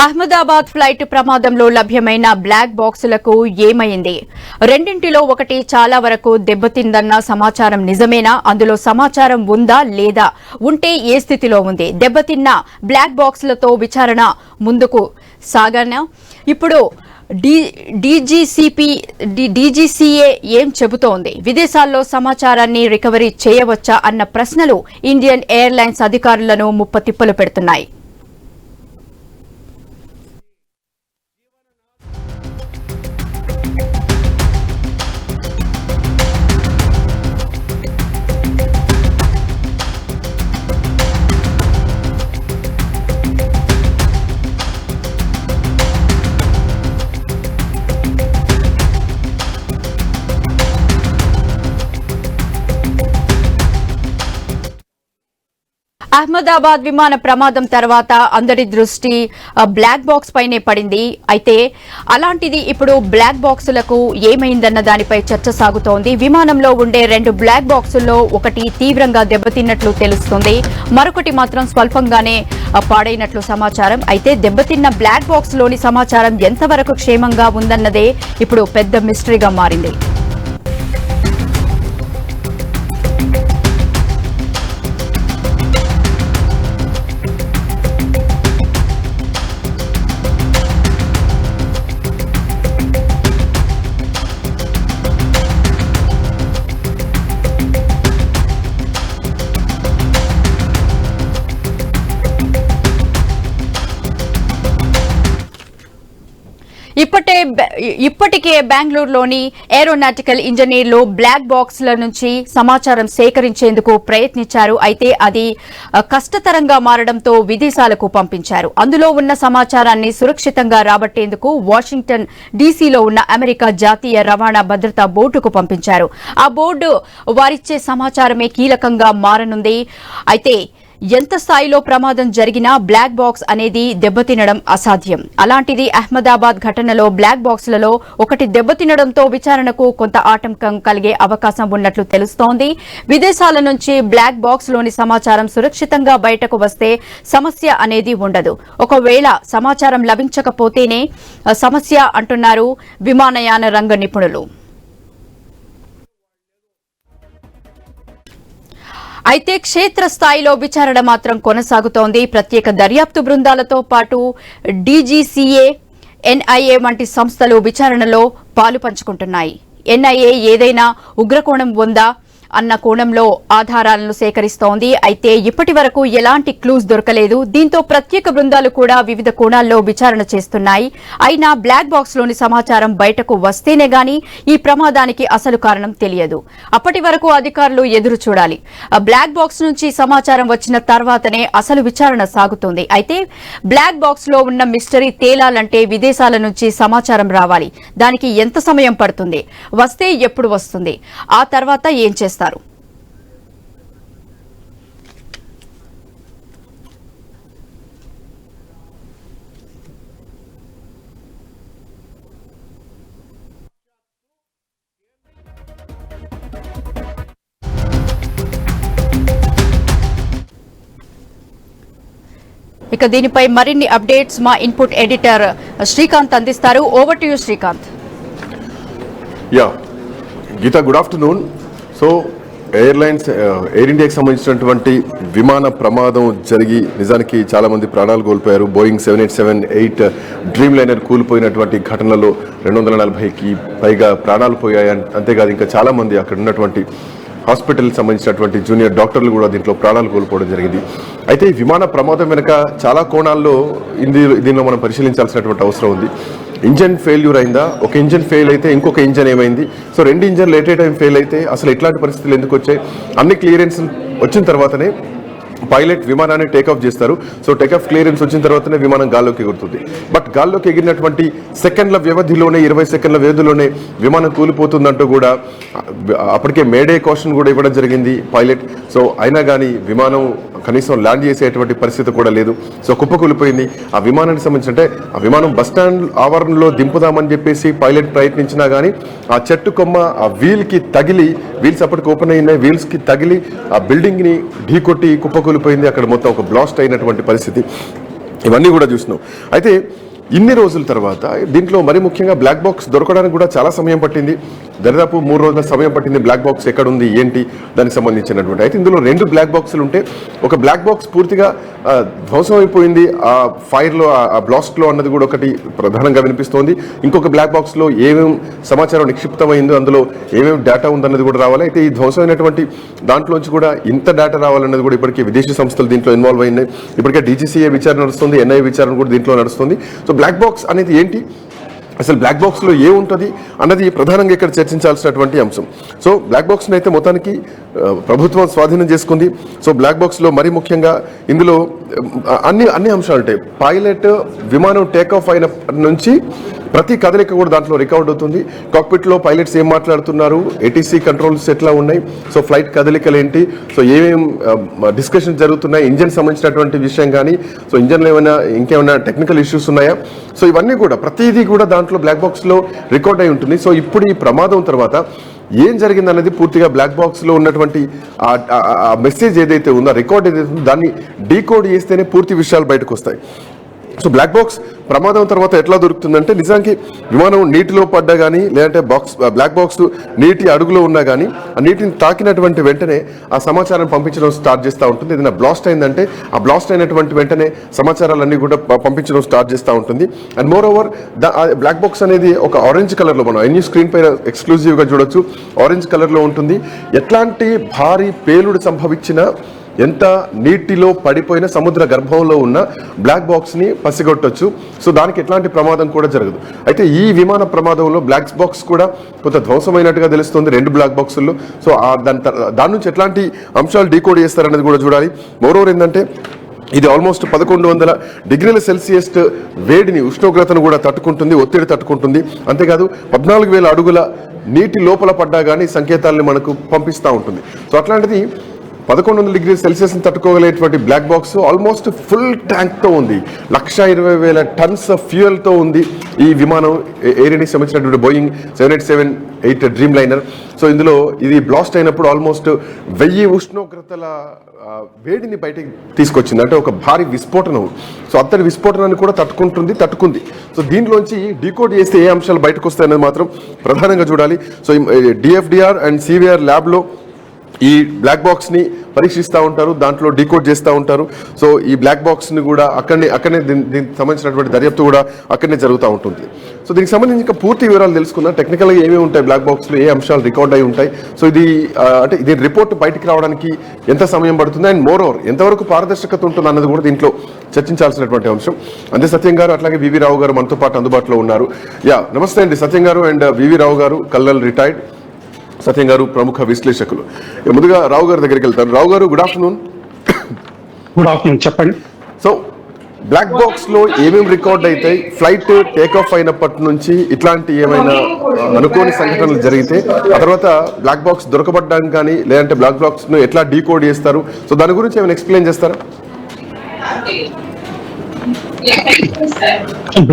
Ahmedabad flight ప్రమాదంలో లభ్యమైన black బాక్సులకు ఏమైంది? రెండింటిలో ఒకటి చాలా వరకు దెబ్బతిందన్న సమాచారం నిజమేనా? అందులో సమాచారం ఉందా లేదా? ఉంటే ఏ స్థితిలో ఉంది? దెబ్బతిన్న బ్లాక్ బాక్సులతో విచారణ ముందుకు సాగానా? ఇప్పుడు డీజీసీఏ ఏం చెబుతోంది? విదేశాల్లో సమాచారాన్ని రికవరీ చేయవచ్చా అన్న ప్రశ్నలు ఇండియన్ ఎయిర్లైన్స్ అధికారులను ముప్పతిప్పలు పెడుతున్నాయి. అహ్మదాబాద్ విమాన ప్రమాదం తర్వాత అందరి దృష్టి బ్లాక్ బాక్స్ పైనే పడింది. అయితే అలాంటిది ఇప్పుడు బ్లాక్ బాక్సులకు ఏమైందన్న దానిపై చర్చ సాగుతోంది. విమానంలో ఉండే 2 బ్లాక్ బాక్సుల్లో ఒకటి తీవ్రంగా దెబ్బతిన్నట్లు తెలుస్తోంది, మరొకటి మాత్రం స్వల్పంగానే పాడైనట్లు సమాచారం. అయితే దెబ్బతిన్న బ్లాక్ బాక్స్ లోని సమాచారం ఎంతవరకు క్షేమంగా ఉందన్నదే ఇప్పుడు పెద్ద మిస్టరీగా మారింది. ఇప్పటికే బెంగళూరులోని ఏరోనాటికల్ ఇంజనీర్లు బ్లాక్ బాక్స్ల నుంచి సమాచారం సేకరించేందుకు ప్రయత్నించారు. అయితే అది కష్టతరంగా మారడంతో విదేశాలకు పంపించారు. అందులో ఉన్న సమాచారాన్ని సురక్షితంగా రాబట్టేందుకు వాషింగ్టన్ డీసీలో ఉన్న అమెరికా జాతీయ రవాణా భద్రతా బోర్డుకు పంపించారు. ఆ బోర్డు వారిచ్చే సమాచారమే కీలకంగా మారనుంది. అయితే ఎంత స్థాయిలో ప్రమాదం జరిగినా బ్లాక్ బాక్స్ అనేది దెబ్బతినడం అసాధ్యం. అలాంటిది అహ్మదాబాద్ ఘటనలో బ్లాక్ బాక్సులలో ఒకటి దెబ్బతినడంతో విచారణకు కొంత ఆటంకం కలిగే అవకాశం ఉన్నట్లు తెలుస్తోంది. విదేశాల నుంచి బ్లాక్ బాక్స్ లోని సమాచారం సురక్షితంగా బయటకు వస్తే సమస్య అనేది ఉండదు. ఒకవేళ సమాచారం లభించకపోతేనే సమస్య అంటున్నారు విమానయాన రంగ నిపుణులు. అయితే క్షేత్రస్థాయిలో విచారణ మాత్రం కొనసాగుతోంది. ప్రత్యేక దర్యాప్తు బృందాలతో పాటు డీజీసీఏ, ఎన్ఐఏ వంటి సంస్థలు విచారణలో పాలు పంచుకుంటున్నాయి. ఎన్ఐఏ ఏదైనా ఉగ్రకోణం ఉందా అన్న కోణంలో ఆధారాలను సేకరిస్తోంది. అయితే ఇప్పటి వరకు ఎలాంటి క్లూస్ దొరకలేదు. దీంతో ప్రత్యేక బృందాలు కూడా వివిధ కోణాల్లో విచారణ చేస్తున్నాయి. అయినా బ్లాక్ బాక్స్ లోని సమాచారం బయటకు వస్తేనే గాని ఈ ప్రమాదానికి అసలు కారణం తెలియదు. అప్పటి వరకు అధికారులు ఎదురు చూడాలి. బ్లాక్ బాక్స్ నుంచి సమాచారం వచ్చిన తర్వాతనే అసలు విచారణ సాగుతుంది. అయితే బ్లాక్ బాక్స్ లో ఉన్న మిస్టరీ తేలాలంటే విదేశాల నుంచి సమాచారం రావాలి. దానికి ఎంత సమయం పడుతుంది? వస్తే ఎప్పుడు వస్తుంది? ఆ తర్వాత ఏం చేస్తారు? ఇక దీనిపై మరిన్ని అప్డేట్స్ మా ఇన్పుట్ ఎడిటర్ శ్రీకాంత్ అందిస్తారు. Over to you Srikanth. Geetha, good afternoon. So air ఇండియాకి సంబంధించినటువంటి విమాన ప్రమాదం జరిగి నిజానికి చాలా మంది ప్రాణాలు కోల్పోయారు. బోయింగ్ 787-8 డ్రీమ్ లైనర్ కూలిపోయినటువంటి ఘటనలో 240కి పైగా ప్రాణాలు పోయాయి. అంతేకాదు ఇంకా చాలా మంది అక్కడ ఉన్నటువంటి హాస్పిటల్కి సంబంధించినటువంటి జూనియర్ డాక్టర్లు కూడా దీంట్లో ప్రాణాలు కోల్పోవడం జరిగింది. అయితే ఈ విమాన ప్రమాదం వెనుక చాలా కోణాల్లో దీనిలో మనం పరిశీలించాల్సినటువంటి అవసరం ఉంది. ఇంజన్ ఫెయిల్యూర్ అయిందా? ఒక ఇంజన్ ఫెయిల్ అయితే ఇంకొక ఇంజన్ ఏమైంది? సో 2 ఇంజన్లు ఎట్ ఏ టైం ఫెయిల్ అయితే అసలు ఇట్లాంటి పరిస్థితులు ఎందుకు వచ్చాయి? అన్ని క్లియరెన్స్ వచ్చిన తర్వాతనే పైలట్ విమానాన్ని టేకాఫ్ చేస్తారు. సో టేకాఫ్ క్లియరెన్స్ వచ్చిన తర్వాతనే విమానం గాల్లోకి ఎగురుతుంది. బట్ గాల్లోకి ఎగిరినటువంటి సెకండ్ల వ్యవధిలోనే 20 సెకండ్ల వ్యవధిలోనే విమానం కూలిపోతుందంటూ కూడా అప్పటికే మేడే కాషన్ కూడా ఇవ్వడం జరిగింది పైలట్. సో అయినా కానీ విమానం కనీసం ల్యాండ్ చేసేటువంటి పరిస్థితి కూడా లేదు. సో కుప్పకూలిపోయింది. ఆ విమానానికి సంబంధించి అంటే ఆ విమానం బస్టాండ్ ఆవరణలో దింపుదామని చెప్పేసి పైలట్ ప్రయత్నించినా కానీ ఆ చెట్టు కొమ్మ ఆ వీల్కి తగిలి, వీల్స్ అప్పటికి ఓపెన్ అయినాయి, వీల్స్కి తగిలి ఆ బిల్డింగ్ని ఢీకొట్టి కుప్పకూలిపోయింది. అక్కడ మొత్తం ఒక బ్లాస్ట్ అయినటువంటి పరిస్థితి. ఇవన్నీ కూడా చూసినాం. అయితే ఇన్ని రోజుల తర్వాత దీంట్లో మరి ముఖ్యంగా బ్లాక్ బాక్స్ దొరకడానికి కూడా చాలా సమయం పట్టింది. దాదాపు 3 రోజుల సమయం పట్టింది. బ్లాక్ బాక్స్ ఎక్కడ ఉంది ఏంటి దానికి సంబంధించినటువంటి. అయితే ఇందులో 2 బ్లాక్ బాక్సులు ఉంటే ఒక బ్లాక్ బాక్స్ పూర్తిగా ధ్వంసం అయిపోయింది ఆ ఫైర్లో, ఆ బ్లాస్ట్లో అన్నది కూడా ఒకటి ప్రధానంగా వినిపిస్తోంది. ఇంకొక బ్లాక్ బాక్స్లో ఏమేమి సమాచారం నిక్షిప్తమైందో, అందులో ఏమేమి డేటా ఉందన్నది కూడా రావాలి. అయితే ఈ ధ్వంసమైనటువంటి దాంట్లోంచి కూడా ఇంత డేటా రావాలన్నది కూడా ఇప్పటికే విదేశీ సంస్థలు దీంట్లో ఇన్వాల్వ్ అయినాయి. ఇప్పటికే DGCA విచారణ నడుస్తుంది, NIA విచారణ కూడా దీంట్లో నడుస్తుంది. సో బ్లాక్ బాక్స్ అనేది ఏంటి, అసలు బ్లాక్ బాక్స్లో ఏముంటుంది అన్నది ప్రధానంగా ఇక్కడ చర్చించాల్సినటువంటి అంశం. సో బ్లాక్ బాక్స్ని అయితే మొత్తానికి ప్రభుత్వం స్వాధీనం చేసుకుంది. సో బ్లాక్ బాక్స్లో మరి ముఖ్యంగా ఇందులో అన్ని అంశాలు ఉంటాయి. పైలట్ విమానం టేకాఫ్ అయిన నుంచి ప్రతి కదలిక కూడా దాంట్లో రికార్డ్ అవుతుంది. కాక్పిట్లో పైలట్స్ ఏం మాట్లాడుతున్నారు, ATC కంట్రోల్స్ ఎట్లా ఉన్నాయి, సో ఫ్లైట్ కదలికలు ఏంటి, సో ఏమేం డిస్కషన్ జరుగుతున్నాయి, ఇంజన్ సంబంధించినటువంటి విషయం కానీ, సో ఇంజన్లో ఇంకేమైనా టెక్నికల్ ఇష్యూస్ ఉన్నాయా, సో ఇవన్నీ కూడా ప్రతిదీ కూడా దాంట్లో బ్లాక్ బాక్స్లో రికార్డ్ అయి ఉంటుంది. సో ఇప్పుడు ఈ ప్రమాదం తర్వాత ఏం జరిగింది అనేది పూర్తిగా బ్లాక్ బాక్స్లో ఉన్నటువంటి ఆ మెసేజ్ ఏదైతే ఉందో, రికార్డ్ ఏదైతే ఉందో దాన్ని డీకోడ్ చేస్తేనే పూర్తి విషయాలు బయటకు వస్తాయి. సో బ్లాక్ బాక్స్ ప్రమాదం తర్వాత ఎట్లా దొరుకుతుందంటే, నిజానికి విమానం నీటిలో పడ్డా కానీ, లేదంటే బ్లాక్ బాక్స్ నీటి అడుగులో ఉన్నా కానీ ఆ నీటిని తాకినటువంటి వెంటనే ఆ సమాచారం పంపించడం స్టార్ట్ చేస్తూ ఉంటుంది. ఏదైనా బ్లాస్ట్ అయిందంటే ఆ బ్లాస్ట్ అయినటువంటి వెంటనే సమాచారాలన్నీ కూడా పంపించడం స్టార్ట్ చేస్తూ ఉంటుంది. And moreover black box అనేది ఒక ఆరెంజ్ కలర్లో, మనం ఎన్ని స్క్రీన్ పైన ఎక్స్క్లూజివ్గా చూడొచ్చు, ఆరెంజ్ కలర్లో ఉంటుంది. ఎట్లాంటి భారీ పేలుడు సంభవించినా, ఎంత నీటిలో పడిపోయిన సముద్ర గర్భంలో ఉన్న బ్లాక్ బాక్స్ని పసిగొట్టొచ్చు. సో దానికి ఎట్లాంటి ప్రమాదం కూడా జరగదు. అయితే ఈ విమాన ప్రమాదంలో బ్లాక్ బాక్స్ కూడా కొంత ధ్వంసమైనట్టుగా తెలుస్తుంది 2 బ్లాక్ బాక్సుల్లో. సో దాని నుంచి ఎట్లాంటి అంశాలు డీకోడ్ చేస్తారనేది కూడా చూడాలి. మోరోవర్ ఏంటంటే, ఇది ఆల్మోస్ట్ 1100 డిగ్రీల సెల్సియస్ వేడిని, ఉష్ణోగ్రతను కూడా తట్టుకుంటుంది, ఒత్తిడి తట్టుకుంటుంది. అంతేకాదు 14,000 అడుగుల నీటి లోపల పడ్డా కానీ సంకేతాలని మనకు పంపిస్తూ ఉంటుంది. సో అట్లాంటిది 1100 డిగ్రీల సెల్సియస్ని తట్టుకోగలిగేటువంటి బ్లాక్ బాక్స్ ఆల్మోస్ట్ ఫుల్ ట్యాంక్తో ఉంది. 120,000 టన్స్ ఫ్యూయల్తో ఉంది ఈ విమానం, ఎయిర్ ఇండియాకి సంబంధించినటువంటి బోయింగ్ 787-8 డ్రీమ్ లైనర్. సో ఇందులో ఇది బ్లాస్ట్ అయినప్పుడు ఆల్మోస్ట్ 1000 ఉష్ణోగ్రతల వేడిని బయటికి తీసుకొచ్చింది. అంటే ఒక భారీ విస్ఫోటనం. సో అంతటి విస్ఫోటనాన్ని కూడా తట్టుకుంది. సో దీంట్లోంచి డీకోడ్ చేస్తే ఏ అంశాలు బయటకు వస్తాయనేది మాత్రం ప్రధానంగా చూడాలి. సో DFDR అండ్ CVR ల్యాబ్లో ఈ బ్లాక్ బాక్స్ని పరీక్షిస్తూ ఉంటారు, దాంట్లో డీకోడ్ చేస్తూ ఉంటారు. సో ఈ బ్లాక్ బాక్స్ని కూడా అక్కడనే దీనికి సంబంధించినటువంటి దర్యాప్తు కూడా అక్కడనే జరుగుతూ ఉంటుంది. సో దీనికి సంబంధించి ఇంకా పూర్తి వివరాలు తెలుసుకుందాం. టెక్నికల్గా ఏమేమి ఉంటాయి బ్లాక్ బాక్స్లో, ఏ అంశాలు రికార్డ్ అయి ఉంటాయి, సో ఇది అంటే ఇది రిపోర్ట్ బయటికి రావడానికి ఎంత సమయం పడుతుంది, అండ్ మోర్ ఓవర్ ఎంతవరకు పారదర్శకత ఉంటుంది అన్నది కూడా దీంట్లో చర్చించాల్సినటువంటి అంశం. అంతే సత్యం గారు, అట్లాగే VV రావు గారు మనతో పాటు అందుబాటులో ఉన్నారు. నమస్తే అండి సత్యం గారు అండ్ VV రావు గారు, కల్నల్ రిటైర్డ్. సత్యం గారు ప్రముఖ విశ్లేషకులు. ముందుగా రావు గారి దగ్గరికి వెళ్తారు. రావు గారు, గుడ్ ఆఫ్టర్నూన్. గుడ్ ఆఫ్టర్నూన్, చెప్పండి. సో బ్లాక్ బాక్స్ లో ఏమేమి రికార్డ్ అవుతాయి, ఫ్లైట్ టేక్ ఆఫ్ అయినప్పటి నుంచి ఇట్లాంటి ఏమైనా అనుకోని సంఘటనలు జరిగితే ఆ తర్వాత బ్లాక్ బాక్స్ దొరకబడ్డానికి కానీ, లేదంటే బ్లాక్ బాక్స్ ను ఎట్లా డీకోడ్ చేస్తారు, సో దాని గురించి ఏమైనా ఎక్స్ప్లెయిన్ చేస్తారా?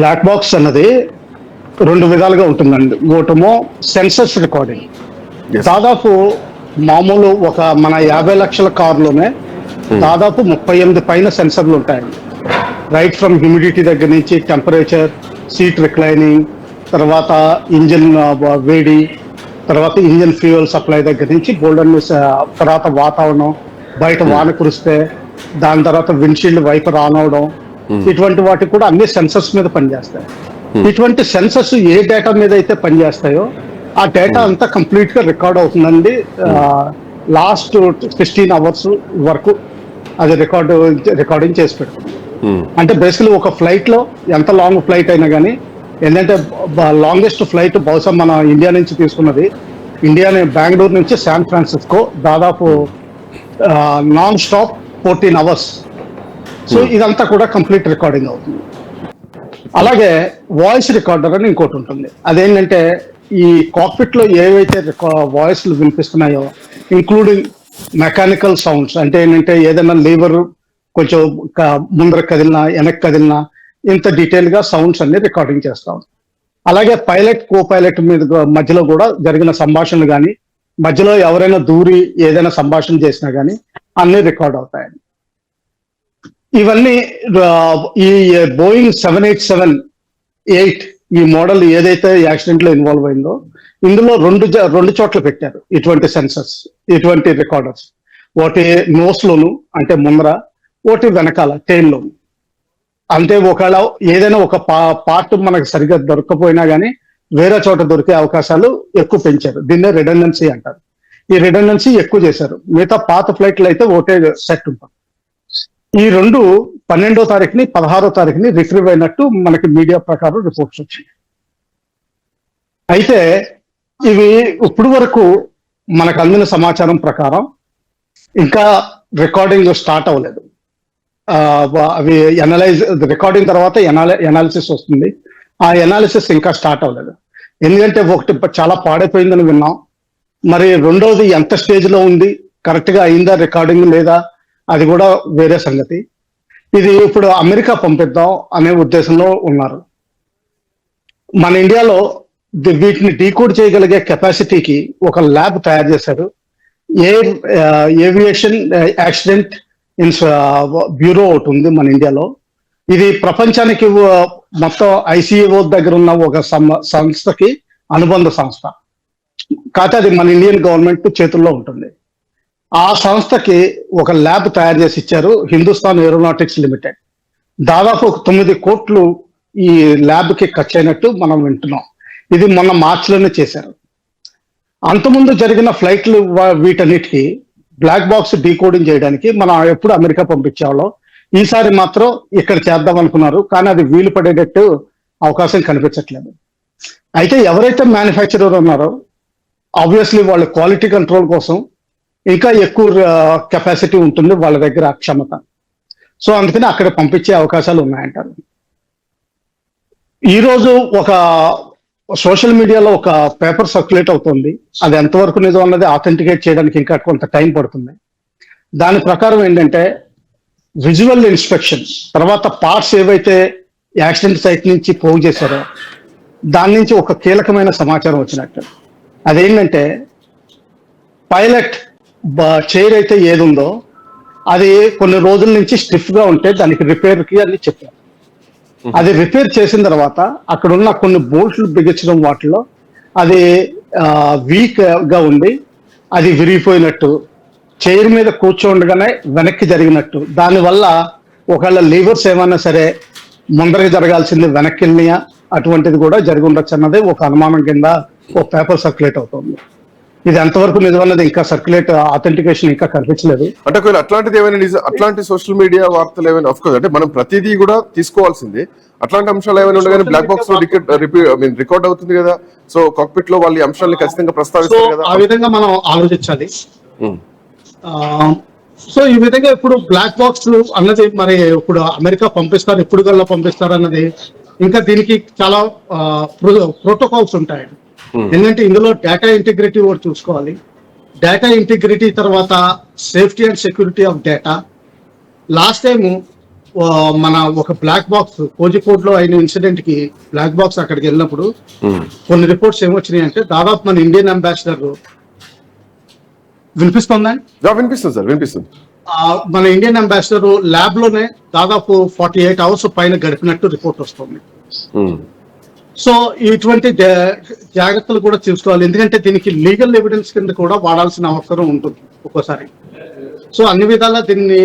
బ్లాక్ బాక్స్ అన్నది 2 విధాలుగా ఉంటుందండి. ఒకటేమో సెన్సస్ రికార్డింగ్. దాదాపు మామూలు మన 50 లక్షల కారులోనే దాదాపు 38 పైన సెన్సర్లు ఉంటాయండి. రైట్ ఫ్రమ్ హ్యూమిడిటీ దగ్గర నుంచి, టెంపరేచర్, సీట్ రిక్లైనింగ్, తర్వాత ఇంజిన్ వేడి, తర్వాత ఇంజిన్ ఫ్యూయల్ సప్లై దగ్గర నుంచి బోల్డన్, తర్వాత వాతావరణం, బయట వాన కురిస్తే దాని తర్వాత విండ్షీల్డ్ వైపర్ ఆన్ అవడం, ఇటువంటి వాటికి కూడా అన్ని సెన్సర్స్ మీద పనిచేస్తాయి. ఇటువంటి సెన్సర్స్ ఏ డేటా మీద అయితే పనిచేస్తాయో ఆ డేటా అంతా కంప్లీట్ గా రికార్డ్ అవుతుందండి. లాస్ట్ 16 అవర్స్ వరకు అది రికార్డింగ్ చేసి పెడుతుంది. అంటే బేసికలీ ఒక ఫ్లైట్ లో ఎంత లాంగ్ ఫ్లైట్ అయినా కానీ, ఏంటంటే లాంగెస్ట్ ఫ్లైట్ బహుశా మన ఇండియా నుంచి తీసుకున్నది, బెంగళూరు నుంచి శాన్ ఫ్రాన్సిస్కో, దాదాపు నాన్ స్టాప్ 14 అవర్స్. సో ఇదంతా కూడా కంప్లీట్ రికార్డింగ్ అవుతుంది. అలాగే వాయిస్ రికార్డర్ అని ఇంకోటి ఉంటుంది. అదేంటంటే ఈ కాక్పిట్ లో ఏవైతే వాయిస్లు వినిపిస్తున్నాయో, ఇంక్లూడింగ్ మెకానికల్ సౌండ్స్, అంటే ఏంటంటే ఏదైనా లీవర్ కొంచెం ముందర కదిలినా, వెనక్కి కదిలినా, ఇంత డీటెయిల్ గా సౌండ్స్ అన్ని రికార్డింగ్ చేస్తాం. అలాగే పైలట్, కో పైలట్ మీద మధ్యలో కూడా జరిగిన సంభాషణలు కానీ, మధ్యలో ఎవరైనా దూరి ఏదైనా సంభాషణ చేసినా కానీ అన్ని రికార్డ్ అవుతాయండి. ఇవన్నీ ఈ బోయింగ్ 787-8 ఈ మోడల్ ఏదైతే యాక్సిడెంట్ లో ఇన్వాల్వ్ అయిందో ఇందులో రెండు చోట్ల పెట్టారు ఇటువంటి సెన్సర్స్, ఇటువంటి రికార్డర్స్. ఒకటి నోస్ లోను అంటే ముందర, ఒకటి వెనకాల టైల్ లోను. అంటే ఒకవేళ ఏదైనా ఒక పార్ట్ మనకు సరిగ్గా దొరకపోయినా కానీ వేరే చోట దొరికే అవకాశాలు ఎక్కువ పెంచారు. దీన్నే రిడెండెన్సీ అంటారు. ఈ రిడెండెన్సీ ఎక్కువ చేశారు. మిగతా పాత ఫ్లైట్లు అయితే ఒకటే సెట్ ఉంటుంది. ఈ రెండు 12వ తారీఖుని 16వ తారీఖుని రిట్రీవ్ అయినట్టు మనకి మీడియా ప్రకారం రిపోర్ట్స్ వచ్చాయి. అయితే ఇవి ఇప్పుడు వరకు మనకు అందిన సమాచారం ప్రకారం ఇంకా రికార్డింగ్ స్టార్ట్ అవ్వలేదు. అవి రికార్డింగ్ తర్వాత ఎనాలిసిస్ వస్తుంది. ఆ ఎనాలిసిస్ ఇంకా స్టార్ట్ అవ్వలేదు. ఎందుకంటే ఒకటి చాలా పాడైపోయిందని విన్నాం. మరి రెండోది ఎంత స్టేజ్ లో ఉంది, కరెక్ట్ గా అయిందా రికార్డింగ్ లేదా, అది కూడా వేరే సంగతి. ఇది ఇప్పుడు అమెరికా పంపిద్దాం అనే ఉద్దేశంలో ఉన్నారు. మన ఇండియాలో వీటిని డీకోడ్ చేయగలిగే కెపాసిటీకి ఒక ల్యాబ్ తయారు చేశారు. ఏవియేషన్ యాక్సిడెంట్ బ్యూరో ఒకటి ఉంది మన ఇండియాలో. ఇది ప్రపంచానికి మొత్తం ICAO దగ్గర ఉన్న ఒక సంస్థకి అనుబంధ సంస్థ. కాకపోతే అది మన ఇండియన్ గవర్నమెంట్ చేతుల్లో ఉంటుంది. ఆ సంస్థకి ఒక ల్యాబ్ తయారు చేసి ఇచ్చారు, హిందుస్థాన్ ఏరోనాటిక్స్ లిమిటెడ్. దాదాపు 9 కోట్లు ఈ ల్యాబ్ కి ఖర్చు అయినట్టు మనం వింటున్నాం. ఇది మొన్న మార్చిలోనే చేశారు. అంతకుముందు జరిగిన ఫ్లైట్లు వీటన్నిటికీ బ్లాక్ బాక్స్ డీకోడింగ్ చేయడానికి మనం ఎప్పుడు అమెరికా పంపించేవాళ్ళం. ఈసారి మాత్రం ఇక్కడ చేద్దాం అనుకున్నారు, కానీ అది వీలు పడేటట్టు అవకాశం కనిపించట్లేదు. అయితే ఎవరైతే మ్యానుఫ్యాక్చరర్ ఉన్నారో ఆబ్వియస్లీ వాళ్ళ క్వాలిటీ కంట్రోల్ కోసం ఇంకా ఎక్కువ కెపాసిటీ ఉంటుంది వాళ్ళ దగ్గర, క్షమత. సో అందుకని అక్కడ పంపించే అవకాశాలు ఉన్నాయంటారు. ఈరోజు ఒక సోషల్ మీడియాలో ఒక పేపర్ సర్క్యులేట్ అవుతుంది. అది ఎంతవరకు నిజం అన్నది ఆథెంటికేట్ చేయడానికి ఇంకా కొంత టైం పడుతుంది. దాని ప్రకారం ఏంటంటే విజువల్ ఇన్స్పెక్షన్ తర్వాత పార్ట్స్ ఏవైతే యాక్సిడెంట్ సైట్ నుంచి పోగు చేశారో దాని నుంచి ఒక కీలకమైన సమాచారం వచ్చినట్టు. అదేంటంటే పైలట్ చైర్ అయితే ఏది ఉందో అది కొన్ని రోజుల నుంచి స్టిఫ్ గా ఉంటే దానికి రిపేర్ కి అని చెప్పారు. అది రిపేర్ చేసిన తర్వాత అక్కడ ఉన్న కొన్ని బోల్ట్లు బిగించడం వాటిలో అది వీక్ గా ఉండి అది విరిగిపోయినట్టు, చైర్ మీద కూర్చోండగానే వెనక్కి జరిగినట్టు, దానివల్ల ఒకవేళ లీవర్స్ ఏమన్నా సరే ముందరకి జరగాల్సింది వెనక్కి వెళ్ళినా అటువంటిది కూడా జరిగి ఉండొచ్చు అన్నది ఒక అనుమానం కింద ఒక పేపర్ సర్క్యులేట్ అవుతుంది. ఇది ఎంతవరకు నిజమన్నది ఇంకా సర్క్యులేట్ ఆథెంటికేషన్ ఇంకా కనిపించలేదు. అంటే ఒకవేళ అట్లాంటిది ఏమైనా అట్లాంటి సోషల్ మీడియా వార్తలు ఏమైనా ఆఫ్కోర్స్ అంటే మనం ప్రతిదీ కూడా తీసుకోవాల్సిందే. అట్లాంటి అంశాలు ఏమైనా ఉండగానే బ్లాక్ బాక్స్ లో రికార్డ్ అవుతుంది కదా. సో కాక్పిట్ లో వాళ్ళు ఈ అంశాలను ఖచ్చితంగా ప్రస్తావిస్తారు కదా. ఆ విధంగా మనం ఆలోచించాలి. సో ఈ విధంగా ఇప్పుడు బ్లాక్ బాక్స్ అన్నది మరి ఇప్పుడు అమెరికా పంపిస్తారు, ఎప్పుడు కల్లా పంపిస్తారు అన్నది ఇంకా దీనికి చాలా ప్రోటోకాల్స్ ఉంటాయి. ఎందుకంటే ఇందులో డేటా ఇంటిగ్రిటీ కూడా చూసుకోవాలి. డేటా ఇంటిగ్రిటీ తర్వాత safety and security of data. Last time మన ఒక బ్లాక్ బాక్స్ కోజికోడ్ లో అయిన ఇన్సిడెంట్ కి బ్లాక్ బాక్స్ అక్కడికి వెళ్ళినప్పుడు కొన్ని రిపోర్ట్స్ ఏమొచ్చినాయి అంటే దాదాపు మన ఇండియన్ అంబాసిడర్ వినిపిస్తుంది సార్ వినిపిస్తుంది. మన ఇండియన్ అంబాసిడర్ ల్యాబ్ లోనే దాదాపు 48 hours పైన గడిపినట్టు రిపోర్ట్ వస్తుంది. సో ఇటువంటి జాగ్రత్తలు కూడా చూసుకోవాలి. ఎందుకంటే దీనికి లీగల్ ఎవిడెన్స్ కింద కూడా వాడాల్సిన అవసరం ఉంటుంది ఒక్కోసారి. సో అన్ని విధాలా దీన్ని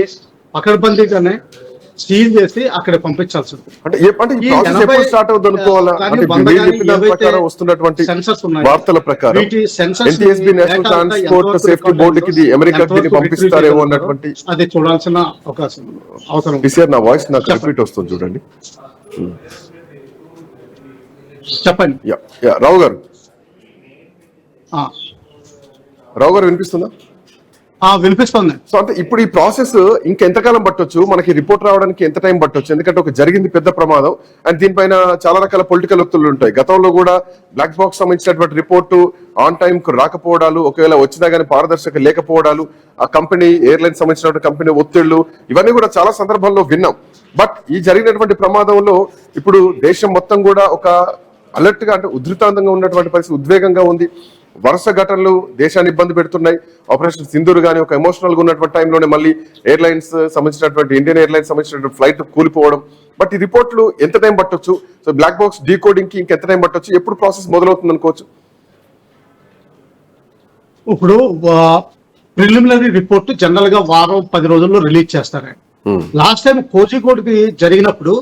పకడ్బందీగానే సీల్ చేసి అక్కడ పంపించాల్సి ఉంటుంది. సెన్సర్స్ ఉన్నాయి. అది చూడాల్సిన అవసరం. నా వాయిస్ నాకు రిపీట్ వస్తుంది చూడండి. చెప్పండి. రావు గారు వినిపిస్తుందా? వినిపిస్తుంది. సో అంటే ఇప్పుడు ఈ ప్రాసెస్ ఇంకెంతకాలం పట్టొచ్చు, మనకి రిపోర్ట్ రావడానికి ఎంత టైం పట్టొచ్చు? ఎందుకంటే ఒక జరిగింది పెద్ద ప్రమాదం అండ్ దీనిపైన చాలా రకాల పొలిటికల్ ఒత్తిళ్లు ఉంటాయి. గతంలో కూడా బ్లాక్ బాక్స్ సంబంధించినటువంటి రిపోర్టు ఆన్ టైం కు రాకపోవడాలు, ఒకవేళ వచ్చినా గానీ పారదర్శక లేకపోవడాలు, ఆ కంపెనీ ఎయిర్లైన్స్ సంబంధించినటువంటి కంపెనీ ఒత్తిళ్లు, ఇవన్నీ కూడా చాలా సందర్భాల్లో విన్నాం. బట్ ఈ జరిగినటువంటి ప్రమాదంలో ఇప్పుడు దేశం మొత్తం కూడా ఒక అలర్ట్ గా అంటే ఉధృతాంతంగా ఉన్నటువంటి పరిస్థితి, ఉద్వేగంగా ఉంది. వరుస ఘటనలు దేశాన్ని ఇబ్బంది పెడుతున్నాయి. ఆపరేషన్ సింధూర్ కానీ ఒక ఎమోషనల్ గా ఉన్నటువంటి టైంలోనే మళ్ళీ ఎయిర్లైన్స్ సంబంధించినటువంటి ఇండియన్ ఎయిర్లైన్స్ సంబంధించినటువంటి ఫ్లైట్ కూలిపోవడం. బట్ ఈ రిపోర్ట్లు ఎంత టైం పట్టొచ్చు? సో బ్లాక్ బాక్స్ డీకోడింగ్ కి ఇంకెంత టైం పట్టొచ్చు? ఎప్పుడు ప్రాసెస్ మొదలవుతుంది అనుకోవచ్చు? ఇప్పుడు ప్రిలిమినరీ రిపోర్ట్ జనరల్ గా వారం 10 రోజుల్లో రిలీజ్ చేస్తారండి. లాస్ట్ టైం కోజికోడ్కి జరిగినప్పుడు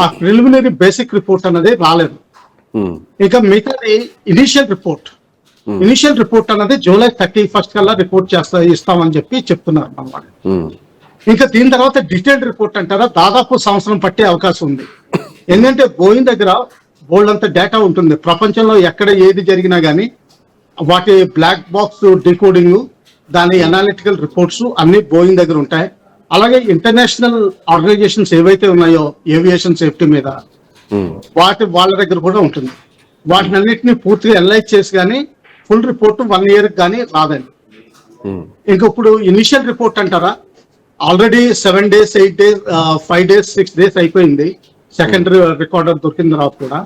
ఆ ప్రిలిమినరీ బేసిక్ రిపోర్ట్ అనేది రాలేదు. ఇక మిగతాది ఇనిషియల్ రిపోర్ట్ అన్నది జూలై 31 కల్లా రిపోర్ట్ ఇస్తామని చెప్పి చెప్తున్నారు అన్నమాట. ఇంకా దీని తర్వాత డీటెయిల్డ్ రిపోర్ట్ అంటారా దాదాపు సంవత్సరం పట్టే అవకాశం ఉంది. ఎందుకంటే బోయింగ్ దగ్గర బోల్డ్ అంత డేటా ఉంటుంది. ప్రపంచంలో ఎక్కడ ఏది జరిగినా గానీ వాటి బ్లాక్ బాక్స్ డీకోడింగ్, దాని అనాలిటికల్ రిపోర్ట్స్ అన్ని బోయింగ్ దగ్గర ఉంటాయి. అలాగే ఇంటర్నేషనల్ ఆర్గనైజేషన్స్ ఏవైతే ఉన్నాయో ఏవియేషన్ సేఫ్టీ మీద వాళ్ళ దగ్గర కూడా ఉంటుంది. వాటిని అన్నింటినీ పూర్తిగా అనలైజ్ చేసి కానీ ఫుల్ రిపోర్ట్ 1 year కానీ రాదండి. ఇంకా ఇప్పుడు ఇనిషియల్ రిపోర్ట్ అంటారా already 7 days 8 days 5 days 6 days అయిపోయింది సెకండరీ రికార్డర్ దొరికిన తర్వాత కూడా.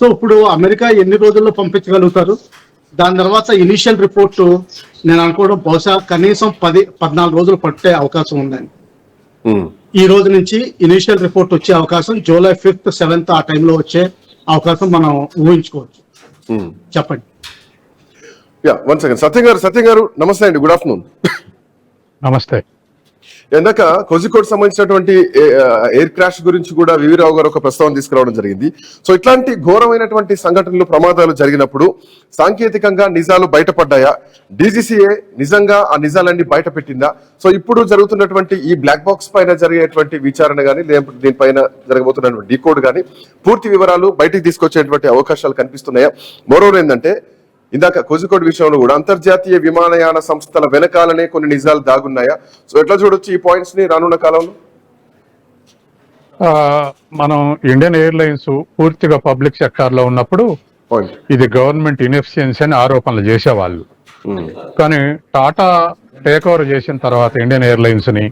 సో ఇప్పుడు అమెరికా ఎన్ని రోజుల్లో పంపించగలుగుతారు? దాని తర్వాత ఇనిషియల్ రిపోర్ట్ నేను అనుకోవడం బహుశా కనీసం 14 రోజులు పట్టే అవకాశం ఉందండి. ఈ రోజు నుంచి ఇనిషియల్ రిపోర్ట్ వచ్చే అవకాశం జూలై 5th 7th ఆ టైంలో వచ్చే అవకాశం మనం ఊహించుకోవచ్చు. చెప్పండి. One second. సత్యం గారు నమస్తే అండి, గుడ్ ఆఫ్టర్నూన్. నమస్తే. ఇందాక కోజికోడ్ సంబంధించినటువంటి ఎయిర్ క్రాష్ గురించి కూడా వివిరావు గారు ఒక ప్రస్తావన తీసుకురావడం జరిగింది. సో ఇట్లాంటి ఘోరమైనటువంటి సంఘటనలు ప్రమాదాలు జరిగినప్పుడు సాంకేతికంగా నిజాలు బయటపడ్డాయా? డీజీసీఏ నిజంగా ఆ నిజాలన్నీ బయట పెట్టిందా? సో ఇప్పుడు జరుగుతున్నటువంటి ఈ బ్లాక్ బాక్స్ పైన జరిగేటువంటి విచారణ కానీ లేకపోతే దీనిపైన జరగబోతున్నటువంటి డీకోడ్ కానీ పూర్తి వివరాలు బయటికి తీసుకొచ్చేటువంటి అవకాశాలు కనిపిస్తున్నాయా? మరోవర్ ఏంటంటే ఇందాక కోజికోడ్ విషయంలో కూడా అంతర్జాతీయ విమానయాన సంస్థల వెనకాలనే కొన్ని నిజాలు దాగున్నాయా? సో ఎట్లా చూడొచ్చు ఈ పాయింట్స్ ని రానున్న కాలంలో? మనం ఇండియన్ ఎయిర్లైన్స్ పూర్తిగా పబ్లిక్ సెక్టార్ లో ఉన్నప్పుడు ఇది గవర్నమెంట్ ఇన్ఎఫిషియన్సీ అని ఆరోపణలు చేసేవాళ్ళు. కానీ టాటా టేక్ ఓవర్ చేసిన తర్వాత ఇండియన్ ఎయిర్లైన్స్ ని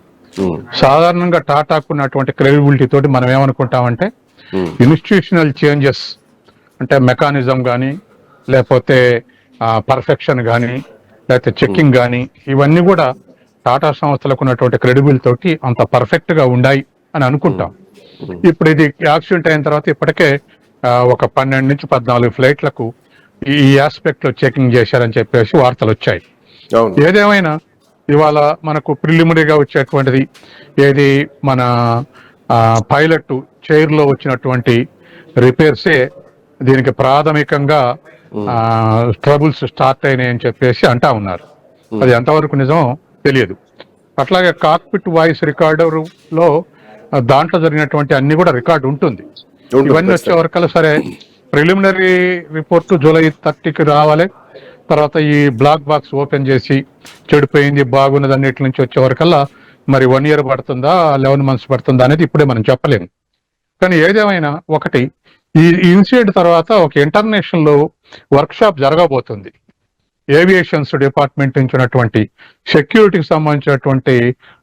సాధారణంగా టాటాకు ఉన్నటువంటి క్రెడిబిలిటీ తోటి మనం ఏమనుకుంటామంటే ఇన్స్టిట్యూషనల్ చేంజెస్ అంటే మెకానిజం కానీ లేకపోతే పర్ఫెక్షన్ కానీ లేకపోతే చెక్కింగ్ కానీ ఇవన్నీ కూడా టాటా సంస్థలకు ఉన్నటువంటి క్రెడిబిలిటీ తోటి అంత పర్ఫెక్ట్ గా ఉన్నాయి అని అనుకుంటాం. ఇప్పుడు ఇది యాక్సిడెంట్ అయిన తర్వాత ఇప్పటికే ఒక 12 నుంచి 14 ఫ్లైట్లకు ఈ ఆస్పెక్ట్ లో చెకింగ్ చేశారని చెప్పేసి వార్తలు వచ్చాయి. ఏదేమైనా ఇవాళ మనకు ప్రిలిమినరీగా వచ్చేటువంటిది ఏది మన పైలట్ చైర్ లో వచ్చినటువంటి రిపేర్సే దీనికి ప్రాథమికంగా ట్రబుల్స్ స్టార్ట్ అయినాయి అని చెప్పేసి అంటా ఉన్నారు. అది ఎంతవరకు నిజం తెలియదు. అట్లాగే కాక్పిట్ వాయిస్ రికార్డర్ లో దాంట్లో జరిగినటువంటి అన్ని కూడా రికార్డు ఉంటుంది. ఇవన్నీ వచ్చే వరకల్లా సరే ప్రిలిమినరీ రిపోర్ట్ జూలై 30కి రావాలి. తర్వాత ఈ బ్లాక్ బాక్స్ ఓపెన్ చేసి చెడిపోయింది బాగున్నది అన్నిటి నుంచి వచ్చే వరకల్లా మరి 1 year పడుతుందా 11 months పడుతుందా అనేది ఇప్పుడే మనం చెప్పలేము. కానీ ఏదేమైనా ఒకటి ఈ ఇన్సిడెంట్ తర్వాత ఒక ఇంటర్నేషనల్ వర్క్ షాప్ జరగబోతుంది. ఏవియేషన్స్ డిపార్ట్మెంట్ నుంచి ఉన్నటువంటి సెక్యూరిటీకి సంబంధించినటువంటి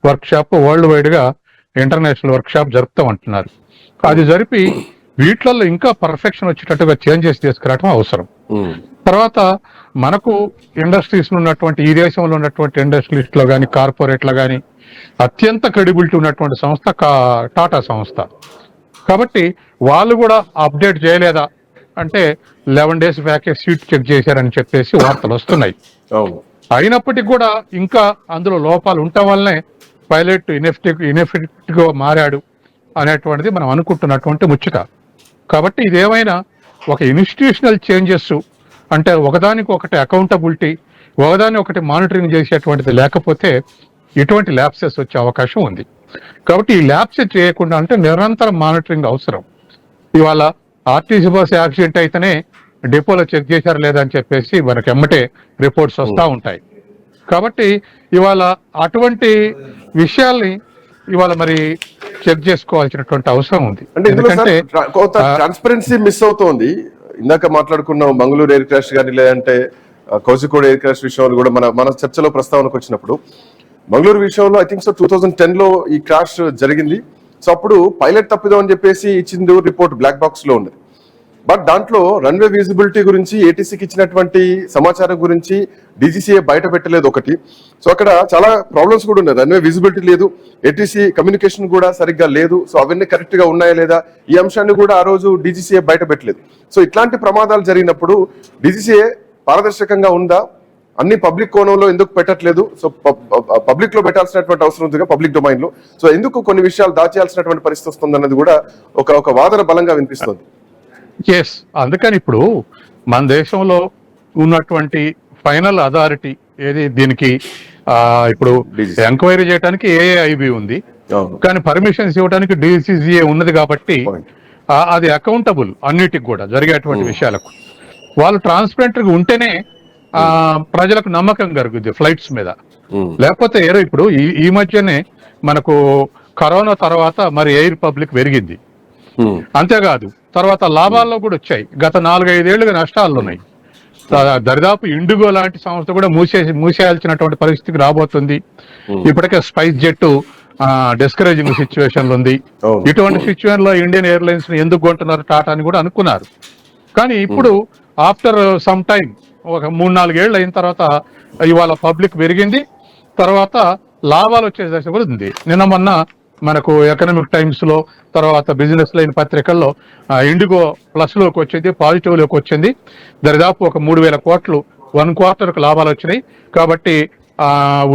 వర్క్ షాప్ వరల్డ్ వైడ్ గా ఇంటర్నేషనల్ వర్క్ షాప్ జరుపుతామంటున్నారు. అది జరిపి వీటిలలో ఇంకా పర్ఫెక్షన్ వచ్చేటట్టుగా చేంజెస్ తీసుకురావడం అవసరం. తర్వాత మనకు ఇండస్ట్రీస్ ఉన్నటువంటి ఈ దేశంలో ఉన్నటువంటి ఇండస్ట్రీస్ లో కానీ కార్పొరేట్ లో కానీ అత్యంత క్రెడిబిలిటీ ఉన్నటువంటి సంస్థ టాటా సంస్థ. కాబట్టి వాళ్ళు కూడా అప్డేట్ చేయలేదా అంటే 11 days బ్యాకే సీట్ చెక్ చేశారని చెప్పేసి వార్తలు వస్తున్నాయి. అయినప్పటికీ కూడా ఇంకా అందులో లోపాలు ఉండటం వల్లనే పైలట్ ఇన్ఎఫిషియెంట్ గా మారాడు అనేటువంటిది మనం అనుకుంటున్నటువంటి ముచ్చట. కాబట్టి ఇదేమైనా ఒక ఇన్స్టిట్యూషనల్ చేంజెస్ అంటే ఒకదానికి ఒకటి అకౌంటబిలిటీ ఒకదాని ఒకటి మానిటరింగ్ చేసేటువంటిది లేకపోతే ఇటువంటి ల్యాప్సెస్ వచ్చే అవకాశం ఉంది. కాబట్టి ఈ ల్యాప్సెస్ చేయకుండా అంటే నిరంతరం మానిటరింగ్ అవసరం. ఇవాళ ఆర్టీసీ బస్ యాక్సిడెంట్ అయితేనే డిపోలో చెక్ చేశారు లేదా అని చెప్పేసి మనకి ఎమ్మటే రిపోర్ట్స్ వస్తూ ఉంటాయి. కాబట్టి ఇవాళ అటువంటి విషయాల్ని ఇవాళ మరి చెక్ చేసుకోవాల్సినటువంటి అవసరం ఉంది. ఎందుకంటే ట్రాన్స్పరెన్సీ మిస్ అవుతోంది. ఇందాక మాట్లాడుకున్నాం మంగళూరు ఎయిర్ క్రాష్ కానీ లేదంటే కోజికోడ్ ఎయిర్ క్రాష్ విషయంలో కూడా మన చర్చలో ప్రస్తావనకు వచ్చినప్పుడు మంగళూరు విషయంలో ఐ థింక్ సో 2010లో ఈ క్రాష్ జరిగింది. సో అప్పుడు పైలట్ తప్పిదం అని చెప్పేసి ఇచ్చింది రిపోర్ట్ బ్లాక్ బాక్స్ లో ఉన్నది. బట్ దాంట్లో రన్వే విజిబిలిటీ గురించి ఏటీసీకి ఇచ్చినటువంటి సమాచారం గురించి డీజీసీఏ బయట పెట్టలేదు ఒకటి. సో అక్కడ చాలా ప్రాబ్లమ్స్ కూడా ఉన్నాయి. రన్వే విజిబిలిటీ లేదు, ఏటీసీ కమ్యూనికేషన్ కూడా సరిగ్గా లేదు. సో అవన్నీ కరెక్ట్ గా ఉన్నాయా లేదా ఈ అంశాన్ని కూడా ఆ రోజు డీజీసీఏ బయట పెట్టలేదు. సో ఇట్లాంటి ప్రమాదాలు జరిగినప్పుడు డీజీసీఏ పారదర్శకంగా ఉందా, అన్ని పబ్లిక్ కోణంలో ఎందుకు పెట్టట్లేదు? సో పబ్లిక్ లో పెట్టాల్సినటువంటి అవసరం ఉంది, పబ్లిక్ డొమైన్ లో. సో ఎందుకు కొన్ని విషయాలు దాచేయాల్సినటువంటి పరిస్థితి వస్తుంది అన్నది కూడా ఒక వాదన బలంగా వినిపిస్తుంది. ఎస్, అందుకని ఇప్పుడు మన దేశంలో ఉన్నటువంటి ఫైనల్ అథారిటీ ఏది దీనికి ఇప్పుడు ఎంక్వైరీ చేయడానికి ఏఐబి ఉంది, కానీ పర్మిషన్స్ ఇవ్వడానికి డిసిసిఏ ఉన్నది. కాబట్టి అది అకౌంటబుల్ అన్నిటికి కూడా జరిగేటువంటి విషయాలకు. వాళ్ళు ట్రాన్స్పరెంట్ గా ఉంటేనే ప్రజలకు నమ్మకం కలుగుద్ది ఫ్లైట్స్ మీద. లేకపోతే ఇప్పుడు ఈ మధ్యనే మనకు కరోనా తర్వాత మరి ఎయిర్ పబ్లిక్ పెరిగింది, అంతేకాదు తర్వాత లాభాల్లో కూడా వచ్చాయి. గత 4-5 ఏళ్లుగా నష్టాలు ఉన్నాయి. దరిదాపు ఇండిగో లాంటి సంస్థ కూడా మూసేయాల్సినటువంటి పరిస్థితికి రాబోతుంది. ఇప్పటికే స్పైస్ జెట్ డిస్కరేజింగ్ సిచ్యువేషన్ లో ఉంది. ఇటువంటి సిచ్యువేషన్ లో ఇండియన్ ఎయిర్లైన్స్ ని ఎందుకు కొంటున్నారు టాటా అని కూడా అనుకున్నారు. కానీ ఇప్పుడు ఆఫ్టర్ సమ్ టైం ఒక 3-4 ఏళ్ళు అయిన తర్వాత ఇవాళ పబ్లిక్ పెరిగింది, తర్వాత లాభాలు వచ్చే దశ కూడా ఉంది. నిన్న మొన్న మనకు ఎకనామిక్ టైమ్స్ లో, తర్వాత బిజినెస్ లైన్ పత్రికల్లో ఇండిగో ప్లస్ లోకి వచ్చింది, పాజిటివ్ లోకి వచ్చింది. దరిదాపు ఒక 3,000 కోట్లు 1 క్వార్టర్కు లాభాలు వచ్చినాయి. కాబట్టి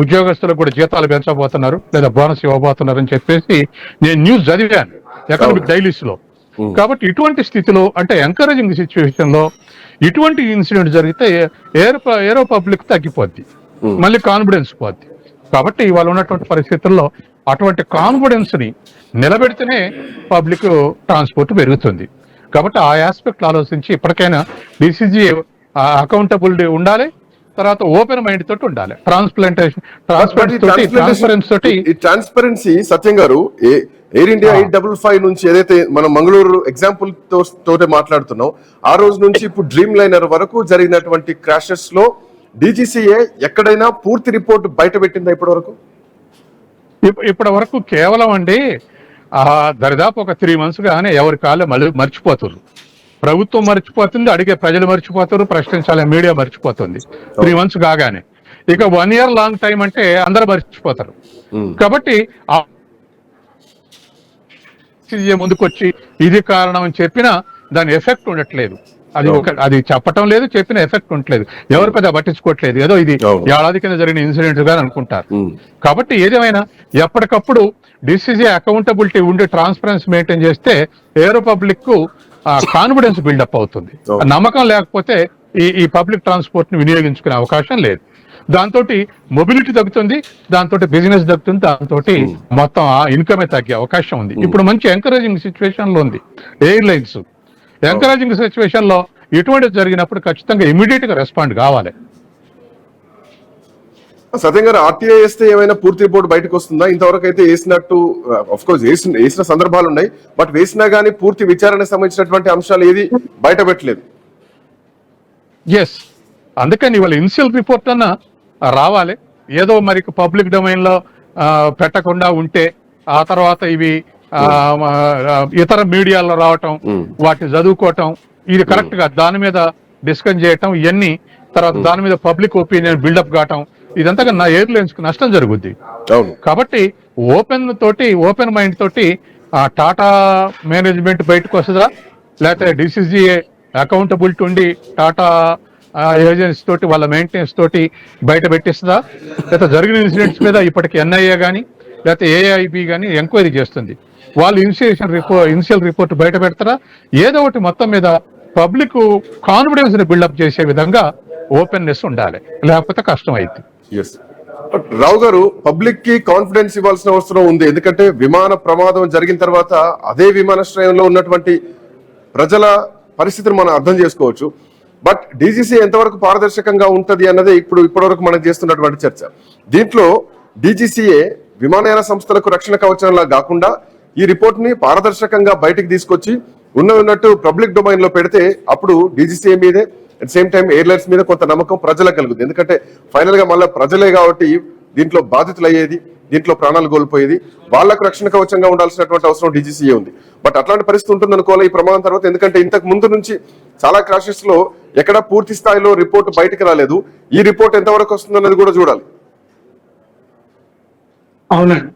ఉద్యోగస్తులకు కూడా జీతాలు పెంచబోతున్నారు లేదా బోనస్ ఇవ్వబోతున్నారు అని చెప్పేసి నేను న్యూస్ చదివాను ఎకనామిక్ డైలీస్ లో. కాబట్టి ఇటువంటి స్థితిలో అంటే ఎంకరేజింగ్ సిచ్యువేషన్ లో ఇటువంటి ఇన్సిడెంట్ జరిగితే ఏరో పబ్లిక్ తగ్గిపోద్ది, మళ్ళీ కాన్ఫిడెన్స్ పోద్ది. కాబట్టి ఇవాళ ఉన్నటువంటి పరిస్థితుల్లో అటువంటి కాన్ఫిడెన్స్ ని నిలబెడితేనే పబ్లిక్ ట్రాన్స్పోర్ట్ పెరుగుతుంది. కాబట్టి ఆ ఆస్పెక్ట్ ఆలోచించి ఇప్పటికైనా డిసిజిఏ అకౌంటబిలిటీ ఉండాలి, తర్వాత ఓపెన్ మైండ్ తోటి ఉండాలి, ట్రాన్స్పరెన్సీ. సత్యం గారు, ఎయిర్ ఇండియా 855 నుంచి ఏదైతే మనం మంగళూరు ఎగ్జాంపుల్ తోటే మాట్లాడుతున్నాం, ఆ రోజు నుంచి ఇప్పుడు డ్రీమ్ లైనర్ వరకు జరిగినటువంటి క్రాషెస్ లో డీజీసీఏ ఎక్కడైనా పూర్తి రిపోర్ట్ బయట పెట్టిందా ఇప్పటి వరకు? ఇప్పటి వరకు కేవలం అండి దరిదాపు ఒక 3 months గానే ఎవరి కాలే మర్చిపోతున్నారు. ప్రభుత్వం మర్చిపోతుంది, అడిగే ప్రజలు మర్చిపోతారు, ప్రశ్నించాలే మీడియా మర్చిపోతుంది 3 months కాగానే. ఇక 1 year లాంగ్ టైం అంటే అందరూ మర్చిపోతారు. కాబట్టి ముందుకొచ్చి ఇది కారణం అని చెప్పినా దాని ఎఫెక్ట్ ఉండట్లేదు. అది చెప్పటం లేదు, చెప్పిన ఎఫెక్ట్ ఉండట్లేదు, ఎవరు పెద్ద పట్టించుకోవట్లేదు. ఏదో ఇది ఏడాది కింద జరిగిన ఇన్సిడెంట్ గా అనుకుంటారు. కాబట్టి ఏదేమైనా ఎప్పటికప్పుడు డిసిజి అకౌంటబిలిటీ ఉండి ట్రాన్స్పరెన్సీ మెయింటైన్ చేస్తే ఏరో పబ్లిక్ కు కాన్ఫిడెన్స్ బిల్డప్ అవుతుంది. నమ్మకం లేకపోతే ఈ పబ్లిక్ ట్రాన్స్పోర్ట్ ని వినియోగించుకునే అవకాశం లేదు. దాంతో మొబిలిటీ తగ్గుతుంది, దాంతో బిజినెస్ తగ్గుతుంది, దాంతో మొత్తం ఇన్కమే తగ్గే అవకాశం ఉంది. ఇప్పుడు మంచి ఎంకరేజింగ్ సిచ్యువేషన్ లో ఉంది ఎయిర్లైన్స్. ఎంకరేజింగ్ సిచ్యువేషన్ లో ఇటువంటిది జరిగినప్పుడు ఖచ్చితంగా ఇమీడియట్ గా రెస్పాండ్ కావాలి. సత్యం గారు, ఆర్టీఐ వేస్తే ఏమైనా పూర్తి రిపోర్ట్ బయటకు వస్తుందా? ఇంతవరకు అయితే వేసినట్టు ఆఫ్ కోర్స్ వేసిన సందర్భాలు ఉన్నాయి, బట్ వేసినా గానీ పూర్తి విచారణకు సంబంధించినటువంటి అంశాలు ఏది బయట పెట్టలేదు. ఎస్, అందుకని ఇవాళ ఇనిషియల్ రిపోర్ట్ అన్నా రావాలి. ఏదో మరి పబ్లిక్ డొమైన్ లో పెట్టకుండా ఉంటే ఆ తర్వాత ఇవి ఇతర మీడియాలో రావటం, వాటిని చదువుకోవటం, ఇది కరెక్ట్ గా దాని మీద డిస్కస్ చేయటం, ఇవన్నీ తర్వాత దాని మీద పబ్లిక్ ఒపీనియన్ బిల్డప్ కావటం, ఇదంతా నా ఎయిర్లైన్స్ కు నష్టం జరుగుద్ది. కాబట్టి ఓపెన్ మైండ్ తోటి టాటా మేనేజ్మెంట్ బయటకు వస్తుందా, లేకపోతే డిసిజిఏ అకౌంటబిలిటీ ఉండి టాటా ఏజెన్సీ తోటి వాళ్ళ మెయింటెనెన్స్ తోటి బయట పెట్టిస్తుందా, లేకపోతే జరిగిన ఇన్సిడెంట్స్ మీద ఇప్పటికి ఎన్ఐఏ కానీ లేకపోతే ఏఐబి కానీ ఎంక్వైరీ చేస్తుంది, వాళ్ళు ఇనిషియల్ రిపోర్ట్ బయట పెడతారా? ఏదో ఒకటి మొత్తం మీద పబ్లిక్ కాన్ఫిడెన్స్ ని బిల్డప్ చేసే విధంగా ఓపెన్నెస్ ఉండాలి, లేకపోతే కష్టం అయింది. రావు గారు, పబ్లిక్ కి కాన్ఫిడెన్స్ ఇవ్వాల్సిన అవసరం ఉంది. ఎందుకంటే విమాన ప్రమాదం జరిగిన తర్వాత అదే విమానాశ్రయంలో ఉన్నటువంటి ప్రజల పరిస్థితిని మనం అర్థం చేసుకోవచ్చు. బట్ డీజీసీ ఎంతవరకు పారదర్శకంగా ఉంటది అన్నదే ఇప్పటివరకు మనం చేస్తున్నటువంటి చర్చ. దీంట్లో డీజీసీఏ విమానయాన సంస్థలకు రక్షణ కవచంలా కాకుండా ఈ రిపోర్ట్ ని పారదర్శకంగా బయటకు తీసుకొచ్చి ఉన్నట్టు పబ్లిక్ డొమైన్ లో పెడితే అప్పుడు డీజీసీఏ మీదే అట్ సేమ్ టైం ఎయిర్లైన్స్ మీద కొంత నమ్మకం ప్రజలకు కలుగుతుంది. ఎందుకంటే ఫైనల్ గా మళ్ళీ ప్రజలే కాబట్టి దీంట్లో బాధితులు అయ్యేది, దీంట్లో ప్రాణాలు కోల్పోయేది. వాళ్ళకు రక్షణ కవచంగా ఉండాల్సినటువంటి అవసరం డీజీసీఏ ఉంది. బట్ అట్లాంటి పరిస్థితి ఉంటుంది అనుకోవాలి ఈ ప్రమాదం తర్వాత. ఎందుకంటే ఇంతకు ముందు నుంచి చాలా క్రాషెస్ లో ఎక్కడా పూర్తి స్థాయిలో రిపోర్ట్ బయటకు రాలేదు. ఈ రిపోర్ట్ ఎంతవరకు వస్తుందన్నది కూడా చూడాలి. అవునండి,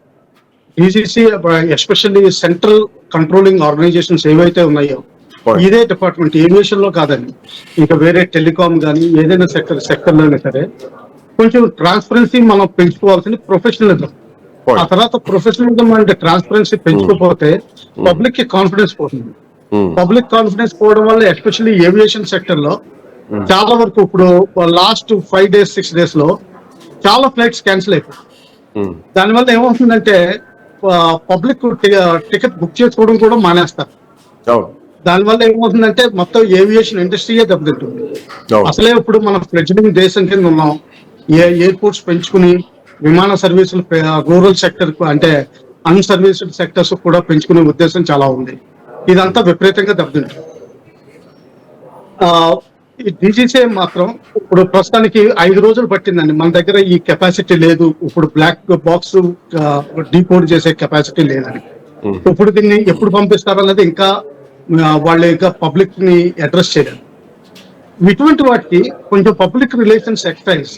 DGC especially central controlling organisations ఏవైతే ఉన్నాయో ఇదే డిపార్ట్మెంట్, ఏవియేషన్ లో కాదండి, ఇంకా వేరే టెలికాం కానీ ఏదైనా సెక్టర్ లో అయినా సరే కొంచెం ట్రాన్స్పరెన్సీ మనం పెంచుకోవాల్సింది ప్రొఫెషనలిజం. ఆ తర్వాత ప్రొఫెషనలిజం అంటే ట్రాన్స్పరెన్సీ పెంచుకోకపోతే పబ్లిక్ కి కాన్ఫిడెన్స్ పోతుంది. పబ్లిక్ కాన్ఫిడెన్స్ పోవడం వల్ల ఎస్పెషల్లీ ఏవియేషన్ సెక్టర్ లో చాలా వరకు ఇప్పుడు లాస్ట్ 5 days 6 days లో చాలా ఫ్లైట్స్ క్యాన్సిల్ అయిపోయాయి. దానివల్ల ఏమవుతుందంటే పబ్లిక్ టికెట్ బుక్ చేసుకోవడం కూడా మానేస్తారు. దానివల్ల ఏమవుతుందంటే మొత్తం ఏవియేషన్ ఇండస్ట్రీయే దెబ్బతింటుంది. అసలే ఇప్పుడు మనం ఫ్లెడ్జింగ్ దేశం కింద ఉన్నాం. ఎయిర్పోర్ట్స్ పెంచుకుని విమాన సర్వీసులు రూరల్ సెక్టర్ అంటే అన్సర్వీస్డ్ సెక్టర్స్ కూడా పెంచుకునే ఉద్దేశం చాలా ఉంది. ఇదంతా విపరీతంగా దెబ్బతింటుంది. ఈ డీజీసీఏ మాత్రం ఇప్పుడు ప్రస్తుతానికి 5 రోజులు పట్టిందండి. మన దగ్గర ఈ కెపాసిటీ లేదు, ఇప్పుడు బ్లాక్ బాక్స్ డీకోడ్ చేసే కెపాసిటీ లేదని. ఇప్పుడు దీన్ని ఎప్పుడు పంపిస్తారన్నది ఇంకా వాళ్ళు ఇంకా పబ్లిక్ ని అడ్రస్ చేయలేదు. ఇటువంటి వాటికి కొంచెం పబ్లిక్ రిలేషన్స్ ఎక్సర్సైజ్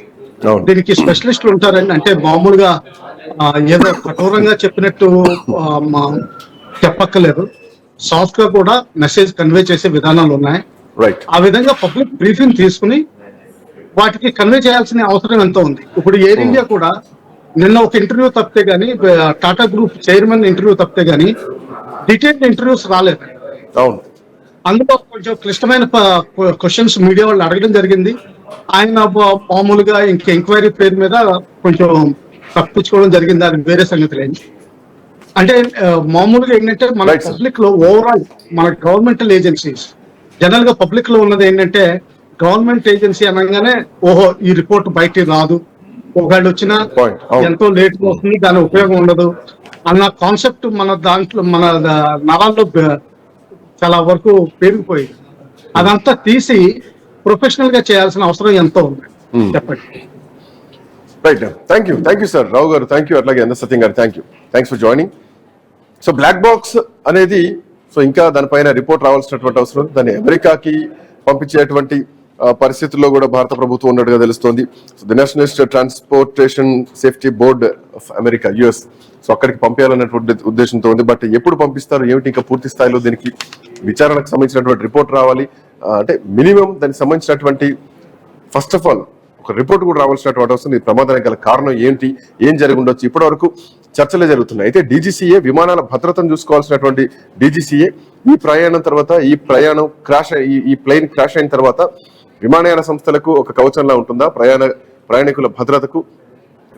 దీనికి స్పెషలిస్టులు ఉంటారండి. అంటే మామూలుగా ఏదో కఠోరంగా చెప్పినట్టు చెప్పక్కర్లేదు, సాఫ్ట్ గా కూడా మెసేజ్ కన్వే చేసే విధానాలు ఉన్నాయి. ఆ విధంగా పబ్లిక్ బ్రీఫింగ్ తీసుకుని వాటికి కన్వే చేయాల్సిన అవసరం ఎంతో ఉంది. ఇప్పుడు ఎయిర్ ఇండియా కూడా నిన్న ఒక ఇంటర్వ్యూ తప్పితే గానీ, టాటా గ్రూప్ చైర్మన్ ఇంటర్వ్యూ తప్పితే గానీ డీటెయిల్డ్ ఇంటర్వ్యూస్ రాలేదు. అందులో కొంచెం క్లిష్టమైన క్వశ్చన్స్ మీడియా వాళ్ళు అడగడం జరిగింది. ఆయన మామూలుగా ఇంక ఎంక్వైరీ పేరు మీద కొంచెం తప్పించుకోవడం జరిగింది. అది వేరే సంగతి లేదు. అంటే మామూలుగా ఏంటంటే మన పబ్లిక్ లో ఓవరాల్ మన గవర్నమెంటల్ ఏజెన్సీస్ జనరల్ గా పబ్లిక్ లో ఉన్నది ఏంటంటే గవర్నమెంట్ ఏజెన్సీ అనగానే ఓహో ఈ రిపోర్ట్ బయటికి రాదు, ఒకళ్ళు వచ్చినా ఎంతో లేట్ వస్తుంది, దాని ఉపయోగం ఉండదు అన్న కాన్సెప్ట్ మన దాంట్లో మన నరాల్లో చాలా వరకు పెరిగిపోయింది. అదంతా తీసి ప్రొఫెషనల్ గా చేయాల్సిన అవసరం ఎంతో ఉంది. చెప్పండి. Right, thank you sir Rao garu, thank you. అట్లాగే అన్న Satyam garu, thanks for joining. So black box అనేది సో ఇంకా దానిపైన రిపోర్ట్ రావాల్సినటువంటి అవసరం, దాన్ని అమెరికాకి పంపించేటువంటి పరిస్థితుల్లో కూడా భారత ప్రభుత్వం ఉన్నట్టుగా తెలుస్తోంది. So the national transportation safety board of America US so అక్కడికి పంపించాలన్నటువంటి ఉద్దేశంతో ఉంది. బట్ ఎప్పుడు పంపిస్తారు ఏమిటి, ఇంకా పూర్తి స్థాయిలో దీనికి విచారణకు సంబంధించినటువంటి రిపోర్ట్ రావాలి. అంటే మినిమం దానికి సంబంధించినటువంటి ఫస్ట్ ఆఫ్ ఆల్ ఒక రిపోర్ట్ కూడా రావాల్సినటువంటి అవసరం. ఈ ప్రమాదానికి గల కారణం ఏంటి, ఏం జరిగి ఉండొచ్చు, ఇప్పటి వరకు చర్చలే జరుగుతున్నాయి. అయితే డీజీసీఏ విమానాల భద్రతను చూసుకోవాల్సినటువంటి డీజీసీఏ ఈ ప్రయాణం ఈ ప్లేన్ క్రాష్ అయిన తర్వాత విమానయాన సంస్థలకు ఒక కవచంలా ఉంటుందా, ప్రయాణికుల భద్రతకు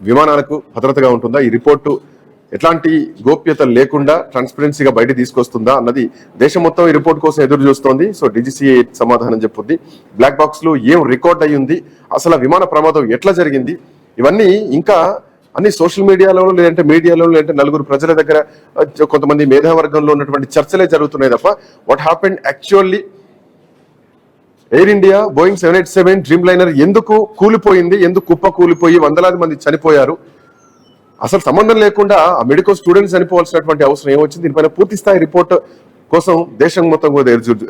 విమానాలకు భద్రతగా ఉంటుందా, ఈ రిపోర్టు ఎట్లాంటి గోప్యత లేకుండా ట్రాన్స్పరెన్సీగా బయట తీసుకొస్తుందా అన్నది దేశం మొత్తం ఈ రిపోర్ట్ కోసం ఎదురు చూస్తోంది. సో డీజీసీఏ సమాధానం చెప్పుద్ది. బ్లాక్ బాక్స్ లో ఏం రికార్డ్ అయ్యింది, అసలు విమాన ప్రమాదం ఎట్లా జరిగింది, ఇవన్నీ ఇంకా అన్ని సోషల్ మీడియాలో లేదంటే లేదంటే నలుగురు ప్రజల దగ్గర కొంతమంది మేధావర్గంలో ఉన్నటువంటి చర్చలే జరుగుతున్నాయి తప్ప what happened actually air India Boeing 787 dream liner ఎందుకు కూలిపోయింది, ఎందుకు కుప్ప కూలిపోయి వందలాది మంది చనిపోయారు, అసలు సంబంధం లేకుండా ఆ మెడికల్ స్టూడెంట్స్ చనిపోవాల్సినటువంటి అవసరం ఏమొచ్చింది, దీనిపైన పూర్తి స్థాయి రిపోర్ట్ కోసం దేశం మొత్తం కూడా ఎదురు